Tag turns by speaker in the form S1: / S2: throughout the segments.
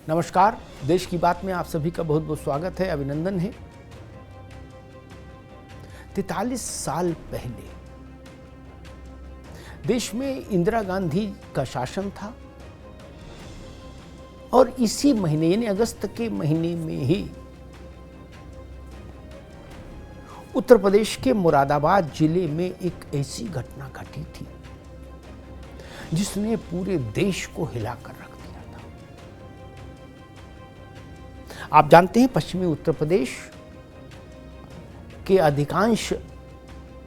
S1: नमस्कार। देश की बात में आप सभी का बहुत बहुत स्वागत है, अभिनंदन है। 43 साल पहले देश में इंदिरा गांधी का शासन था और इसी महीने यानी अगस्त के महीने में ही उत्तर प्रदेश के मुरादाबाद जिले में एक ऐसी घटना घटी थी जिसने पूरे देश को हिलाकर रख दिया था। आप जानते हैं, पश्चिमी उत्तर प्रदेश के अधिकांश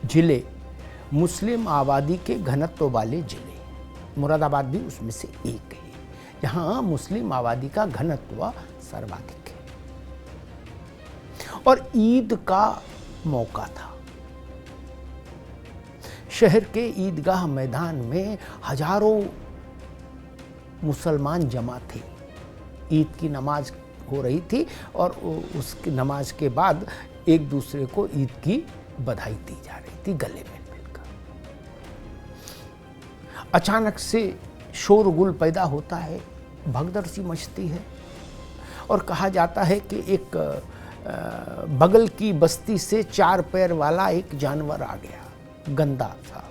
S1: जिले मुस्लिम आबादी के घनत्व वाले जिले, मुरादाबाद भी उसमें से एक है, जहां मुस्लिम आबादी का घनत्व सर्वाधिक है। और ईद का मौका था। शहर के ईदगाह मैदान में हजारों मुसलमान जमा थे। ईद की नमाज हो रही थी और उसकी नमाज के बाद एक दूसरे को ईद की बधाई दी जा रही थी, गले में मिलकर। अचानक से शोरगुल पैदा होता है, भगदड़ सी मचती है और कहा जाता है कि एक बगल की बस्ती से 4 पैर वाला एक जानवर आ गया, गंदा था।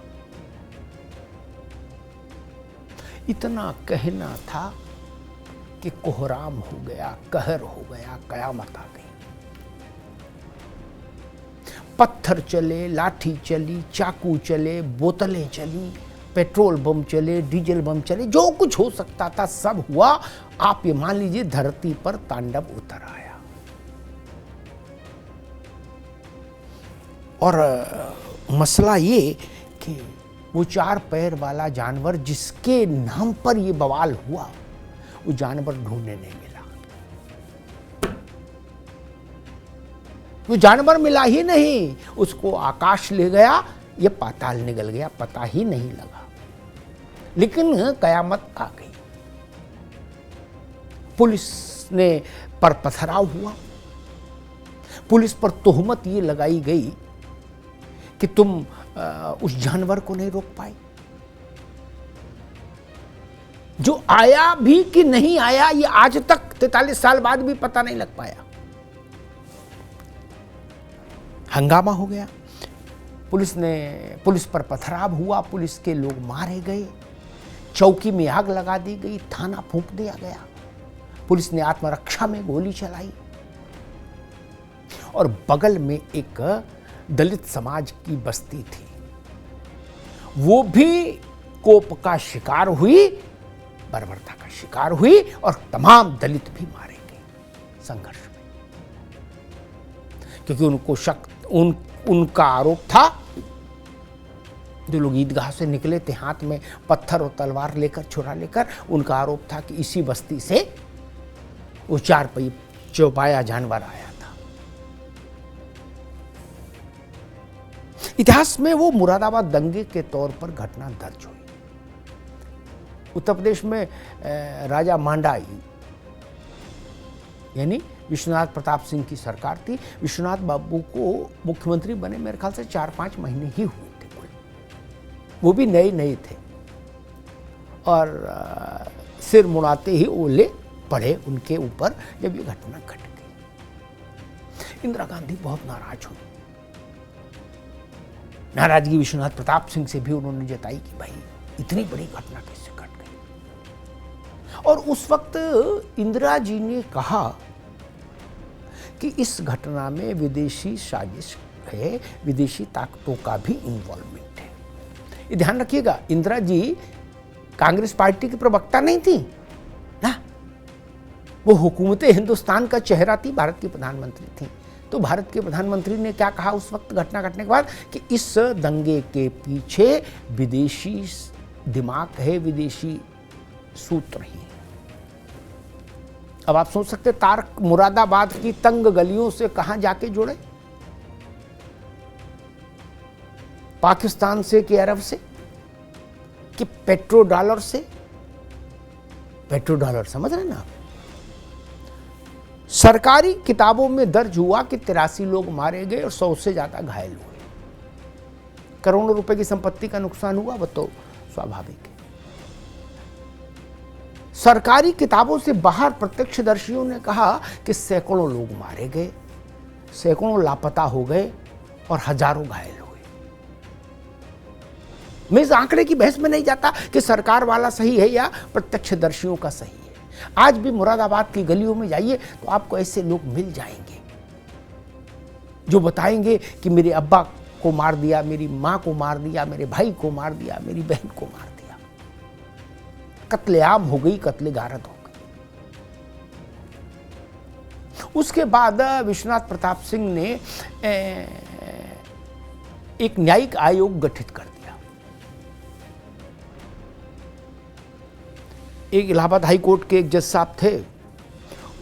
S1: इतना कहना था कि कोहराम हो गया, कहर हो गया, कयामत आ गई। पत्थर चले, लाठी चली, चाकू चले, बोतलें चली, पेट्रोल बम चले, डीजल बम चले, जो कुछ हो सकता था सब हुआ। आप ये मान लीजिए धरती पर तांडव उतर आया। और मसला ये कि वो 4 पैर वाला जानवर जिसके नाम पर ये बवाल हुआ, वो जानवर ढूंढने नहीं मिला। वो जानवर मिला ही नहीं, उसको आकाश ले गया, ये पाताल निकल गया, पता ही नहीं लगा। लेकिन कयामत आ गई। पुलिस ने पर पथराव हुआ। पुलिस पर तोहमत ये लगाई गई कि तुम उस जानवर को नहीं रोक पाए। जो आया भी कि नहीं आया, ये आज तक 43 साल बाद भी पता नहीं लग पाया। हंगामा हो गया। पुलिस पर पथराव हुआ, पुलिस के लोग मारे गए, चौकी में आग लगा दी गई, थाना फूंक दिया गया। पुलिस ने आत्मरक्षा में गोली चलाई और बगल में एक दलित समाज की बस्ती थी, वो भी कोप का शिकार हुई, बर्बरता का शिकार हुई और तमाम दलित भी मारे गए संघर्ष में। क्योंकि उनको उनका आरोप था, जो लोग ईदगाह से निकले थे हाथ में पत्थर और तलवार लेकर, छुरा लेकर, उनका आरोप था कि इसी बस्ती से वो 4 चौपाया जानवर आया था। इतिहास में वो मुरादाबाद दंगे के तौर पर घटना दर्ज हुई। उत्तर प्रदेश में राजा मांडाई यानी विश्वनाथ प्रताप सिंह की सरकार थी। विश्वनाथ बाबू को मुख्यमंत्री बने मेरे ख्याल से 4-5 महीने ही हुए थे कुल, वो भी नए थे। और सिर मुड़ाते ही ओले पड़े उनके ऊपर जब ये घटना घट गई। इंदिरा गांधी बहुत नाराज हुई। नाराजगी विश्वनाथ प्रताप सिंह से भी उन्होंने जताई कि भाई इतनी बड़ी घटना कैसे घट गई। और उस वक्त इंदिरा जी ने कहा कि इस घटना में विदेशी साजिश है, विदेशी ताकतों का भी इन्वॉल्वमेंट है। ये ध्यान रखिएगा, इंदिरा जी कांग्रेस पार्टी की प्रवक्ता नहीं थी ना, वो हुकूमत हिंदुस्तान का चेहरा थी, भारत की प्रधानमंत्री थी। तो भारत के प्रधानमंत्री ने क्या कहा उस वक्त घटना घटने के बाद कि इस दंगे के पीछे विदेशी दिमाग है, विदेशी सूत्र ही। अब आप सोच सकते तार मुरादाबाद की तंग गलियों से कहां जाके जुड़े, पाकिस्तान से कि अरब से कि पेट्रो डॉलर से। पेट्रो डॉलर समझ रहे ना आप? सरकारी किताबों में दर्ज हुआ कि 83 लोग मारे गए और 100 से ज्यादा घायल हुए। करोड़ों रुपए की संपत्ति का नुकसान हुआ, वो तो स्वाभाविक है। सरकारी किताबों से बाहर प्रत्यक्षदर्शियों ने कहा कि सैकड़ों लोग मारे गए, सैकड़ों लापता हो गए और हजारों घायल हुए। मैं इस आंकड़े की बहस में नहीं जाता कि सरकार वाला सही है या प्रत्यक्षदर्शियों का सही है। आज भी मुरादाबाद की गलियों में जाइए तो आपको ऐसे लोग मिल जाएंगे जो बताएंगे कि मेरे अब्बा को मार दिया, मेरी मां को मार दिया, मेरे भाई को मार दिया, मेरी बहन को मार दिया। कत्लेआम हो गई, कत्ले गारत हो गई। उसके बाद विश्वनाथ प्रताप सिंह ने एक न्यायिक आयोग गठित कर दिया। एक इलाहाबाद हाई कोर्ट के एक जज साहब थे,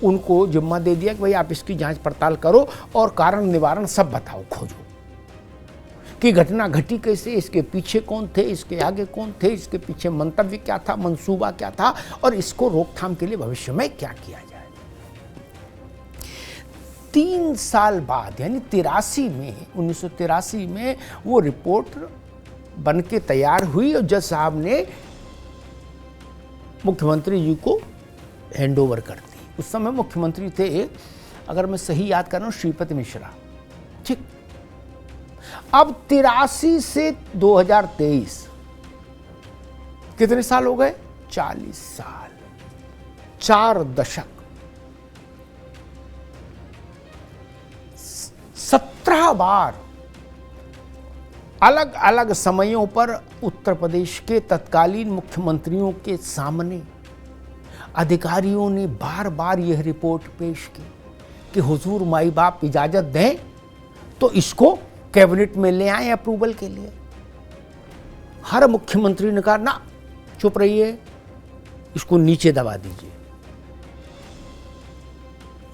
S1: उनको जिम्मा दे दिया कि भाई आप इसकी जांच पड़ताल करो और कारण निवारण सब बताओ, खोजो कि घटना घटी कैसे, इसके पीछे कौन थे, इसके आगे कौन थे, इसके पीछे मंतव्य क्या था, मंसूबा क्या था और इसको रोकथाम के लिए भविष्य में क्या किया जाए। 3 साल बाद यानी 1983 में वो रिपोर्ट बन के तैयार हुई और जज साहब ने मुख्यमंत्री जी को हैंडओवर कर दी। उस समय मुख्यमंत्री थे, अगर मैं सही याद कर रहा हूं, श्रीपति मिश्रा। ठीक, अब 83 से 2023 कितने साल हो गए? 40 साल, 4 दशक, 17 बार अलग अलग समयों पर उत्तर प्रदेश के तत्कालीन मुख्यमंत्रियों के सामने अधिकारियों ने बार बार यह रिपोर्ट पेश की कि हुजूर माई बाप इजाजत दें तो इसको कैबिनेट में ले आए अप्रूवल के लिए। हर मुख्यमंत्री ने कहा ना, चुप रहिए, इसको नीचे दबा दीजिए।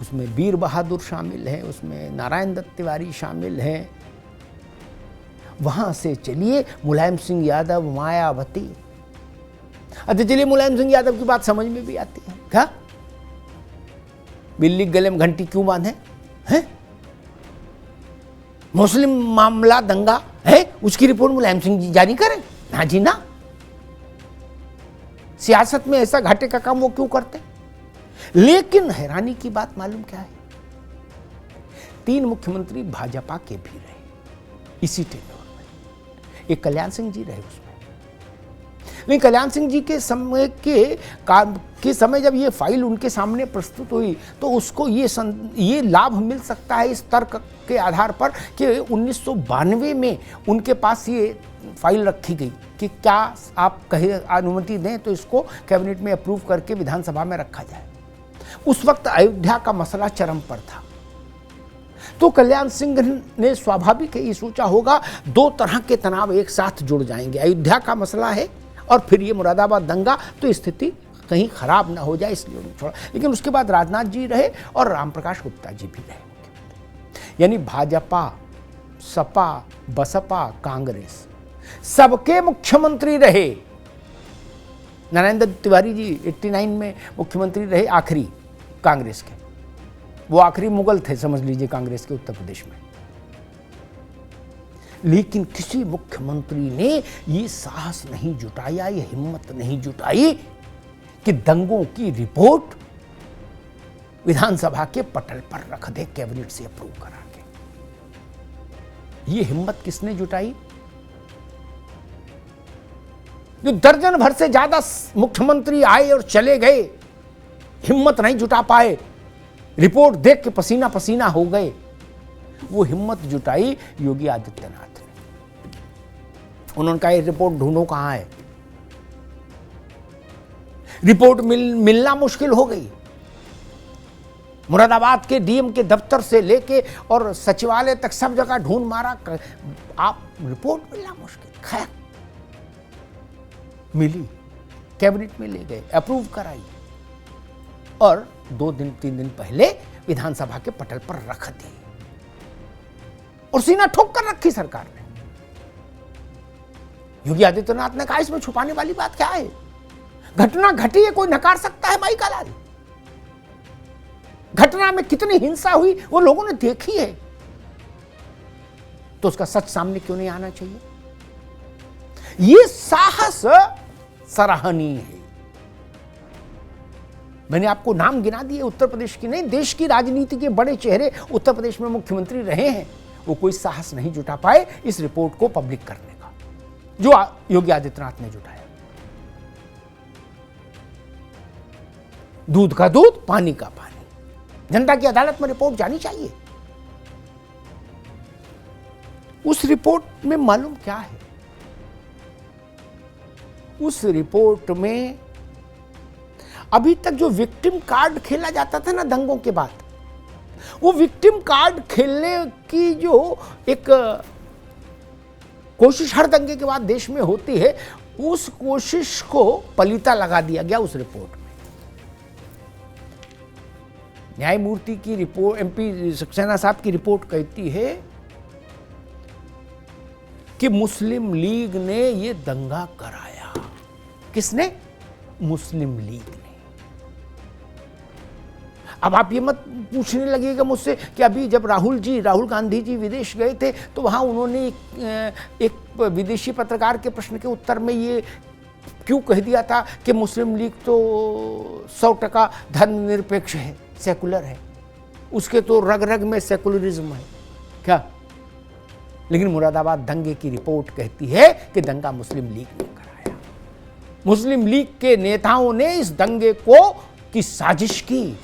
S1: उसमें वीर बहादुर शामिल हैं, उसमें नारायण दत्त तिवारी शामिल हैं। वहां से चलिए मुलायम सिंह यादव, मायावती। अच्छा चलिए, मुलायम सिंह यादव की बात समझ में भी आती है। क्या बिल्ली गले में घंटी क्यों बांधे हैं? मुस्लिम मामला दंगा है, उसकी रिपोर्ट मुलायम सिंह जी जारी करें? ना जी ना। सियासत में ऐसा घाटे का काम वो क्यों करते? लेकिन हैरानी की बात मालूम क्या है, 3 मुख्यमंत्री भाजपा के भी रहे इसी टेन्योर में। एक कल्याण सिंह जी रहे उसमें। लेकिन कल्याण सिंह जी के समय के समय जब ये फाइल उनके सामने प्रस्तुत हुई तो उसको ये लाभ मिल सकता है इस तर्क के आधार पर कि 1992 में उनके पास ये फाइल रखी गई कि क्या आप कहे अनुमति दें तो इसको कैबिनेट में अप्रूव करके विधानसभा में रखा जाए। उस वक्त अयोध्या का मसला चरम पर था, तो कल्याण सिंह ने स्वाभाविक है ये सोचा होगा 2 तरह के तनाव एक साथ जुड़ जाएंगे, अयोध्या का मसला है और फिर ये मुरादाबाद दंगा, तो स्थिति कहीं खराब ना हो जाए, इसलिए उन्होंने छोड़ा। लेकिन उसके बाद राजनाथ जी रहे और रामप्रकाश गुप्ता जी भी रहे। यानी भाजपा, सपा, बसपा, कांग्रेस सबके मुख्यमंत्री रहे। नारायण दत्त तिवारी जी 89 में मुख्यमंत्री रहे, आखिरी कांग्रेस के, वो आखिरी मुगल थे समझ लीजिए कांग्रेस के उत्तर प्रदेश में। लेकिन किसी मुख्यमंत्री ने ये साहस नहीं जुटाया, ये हिम्मत नहीं जुटाई कि दंगों की रिपोर्ट विधानसभा के पटल पर रख दे, कैबिनेट से अप्रूव करा के। ये हिम्मत किसने जुटाई? जो दर्जन भर से ज्यादा मुख्यमंत्री आए और चले गए, हिम्मत नहीं जुटा पाए, रिपोर्ट देख के पसीना पसीना हो गए। वो हिम्मत जुटाई योगी आदित्यनाथ ने। उन्होंने कहा ये रिपोर्ट ढूंढो कहां है। रिपोर्ट मिलना मुश्किल हो गई। मुरादाबाद के डीएम के दफ्तर से लेके और सचिवालय तक सब जगह ढूंढ मारा, आप रिपोर्ट मिलना मुश्किल। खैर मिली, कैबिनेट में ले गए, अप्रूव कराई और 2-3 दिन पहले विधानसभा के पटल पर रख दी और सीना ठोक कर रखी सरकार ने। योगी आदित्यनाथ ने कहा इसमें छुपाने वाली बात क्या है, घटना घटी है, कोई नकार सकता है? माई का लाल, घटना में कितनी हिंसा हुई वो लोगों ने देखी है, तो उसका सच सामने क्यों नहीं आना चाहिए? ये साहस सराहनीय है। मैंने आपको नाम गिना दिए, उत्तर प्रदेश की नहीं, देश की राजनीति के बड़े चेहरे उत्तर प्रदेश में मुख्यमंत्री रहे हैं। वो कोई साहस नहीं जुटा पाए इस रिपोर्ट को पब्लिक करने का, जो योगी आदित्यनाथ ने जुटाया। दूध का दूध, पानी का पानी। जनता की अदालत में रिपोर्ट जानी चाहिए। उस रिपोर्ट में मालूम क्या है? उस रिपोर्ट में अभी तक जो विक्टिम कार्ड खेला जाता था ना दंगों के बाद, वो विक्टिम कार्ड खेलने की जो एक कोशिश हर दंगे के बाद देश में होती है, उस कोशिश को पलीता लगा दिया गया उस रिपोर्ट में। न्यायमूर्ति की रिपोर्ट, एमपी सक्सेना साहब की रिपोर्ट कहती है कि मुस्लिम लीग ने ये दंगा कराया। किसने? मुस्लिम लीग ने। अब आप ये मत पूछने लगेगा मुझसे कि अभी जब राहुल गांधी जी विदेश गए थे तो वहां उन्होंने एक विदेशी पत्रकार के प्रश्न के उत्तर में ये क्यों कह दिया था कि मुस्लिम लीग तो 100% धर्मनिरपेक्ष है, सेकुलर है, उसके तो रग रग में सेकुलरिज्म है क्या? लेकिन मुरादाबाद दंगे की रिपोर्ट कहती है कि दंगा मुस्लिम लीग ने कराया। मुस्लिम लीग के नेताओं ने इस दंगे की साजिश की।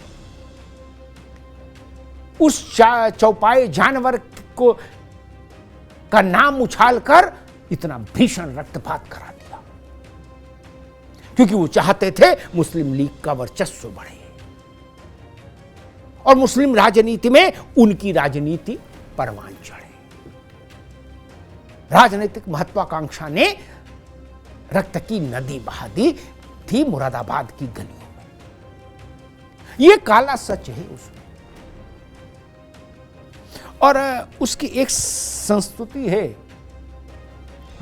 S1: उस चौपाए जानवर का नाम उछालकर इतना भीषण रक्तपात करा दिया, क्योंकि वो चाहते थे मुस्लिम लीग का वर्चस्व बढ़े और मुस्लिम राजनीति में उनकी राजनीति परवान चढ़े। राजनीतिक महत्वाकांक्षा ने रक्त की नदी बहा दी थी मुरादाबाद की गलियों में। यह काला सच है उसमें। और उसकी एक संस्तुति है,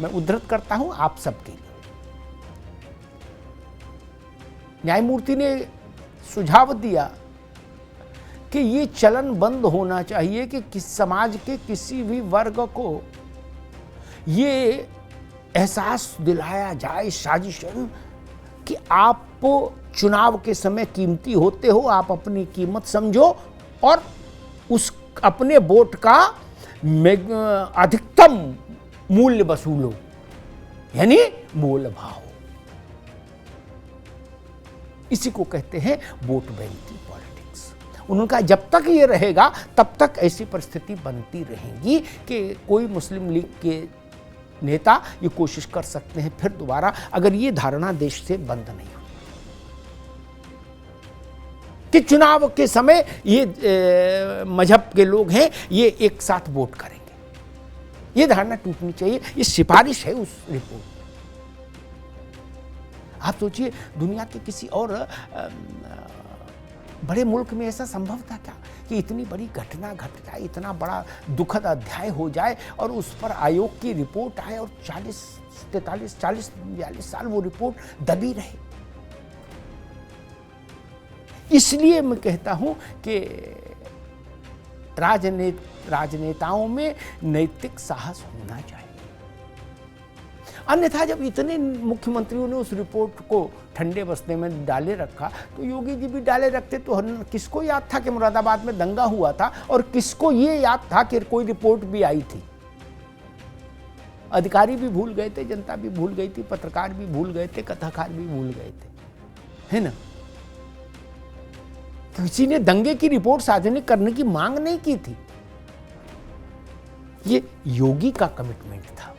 S1: मैं उद्धृत करता हूं आप सबके लिए। न्यायमूर्ति ने सुझाव दिया कि ये चलन बंद होना चाहिए कि समाज के किसी भी वर्ग को ये एहसास दिलाया जाए साजिशन कि आप चुनाव के समय कीमती होते हो, आप अपनी कीमत समझो और उस अपने वोट का अधिकतम मूल्य वसूलो, यानी मोल भाव। इसी को कहते हैं वोट बैंक की पॉलिटिक्स। उनका जब तक ये रहेगा तब तक ऐसी परिस्थिति बनती रहेगी कि कोई मुस्लिम लीग के नेता ये कोशिश कर सकते हैं फिर दोबारा, अगर ये धारणा देश से बंद नहीं हो कि चुनाव के समय ये मजहब के लोग हैं, ये एक साथ वोट करेंगे। ये धारणा टूटनी चाहिए। ये सिफारिश है उस रिपोर्ट में। आप सोचिए, दुनिया के किसी और बड़े मुल्क में ऐसा संभव था क्या कि इतनी बड़ी घटना घट जाए, इतना बड़ा दुखद अध्याय हो जाए और उस पर आयोग की रिपोर्ट आए और 40-42 साल वो रिपोर्ट दबी रहे। इसलिए मैं कहता हूं कि राजनेताओं में नैतिक साहस होना चाहिए। अन्यथा जब इतने मुख्यमंत्रियों ने उस रिपोर्ट को ठंडे बस्ते में डाले रखा तो योगी जी भी डाले रखते तो किसको याद था कि मुरादाबाद में दंगा हुआ था, और किसको ये याद था कि कोई रिपोर्ट भी आई थी। अधिकारी भी भूल गए थे, जनता भी भूल गई थी, पत्रकार भी भूल गए थे, कथाकार भी भूल गए थे, है ना? किसी ने दंगे की रिपोर्ट सार्वजनिक करने की मांग नहीं की थी। ये योगी का कमिटमेंट था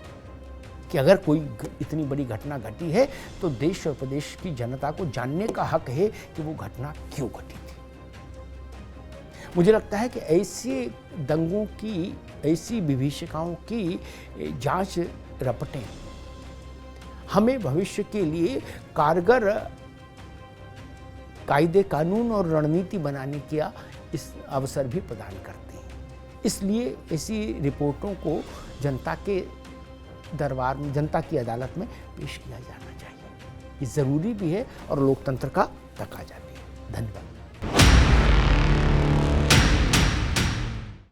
S1: कि अगर कोई इतनी बड़ी घटना घटी है तो देश और प्रदेश की जनता को जानने का हक है कि वो घटना क्यों घटी थी। मुझे लगता है कि ऐसे दंगों की, ऐसी विभीषिकाओं की जांच रपटें हमें भविष्य के लिए कारगर कायदे कानून और रणनीति बनाने का इस अवसर भी प्रदान करते हैं। इसलिए ऐसी रिपोर्टों को जनता के दरबार में, जनता की अदालत में पेश किया जाना चाहिए। ये ज़रूरी भी है और लोकतंत्र का तकाजा भी है। धन्यवाद।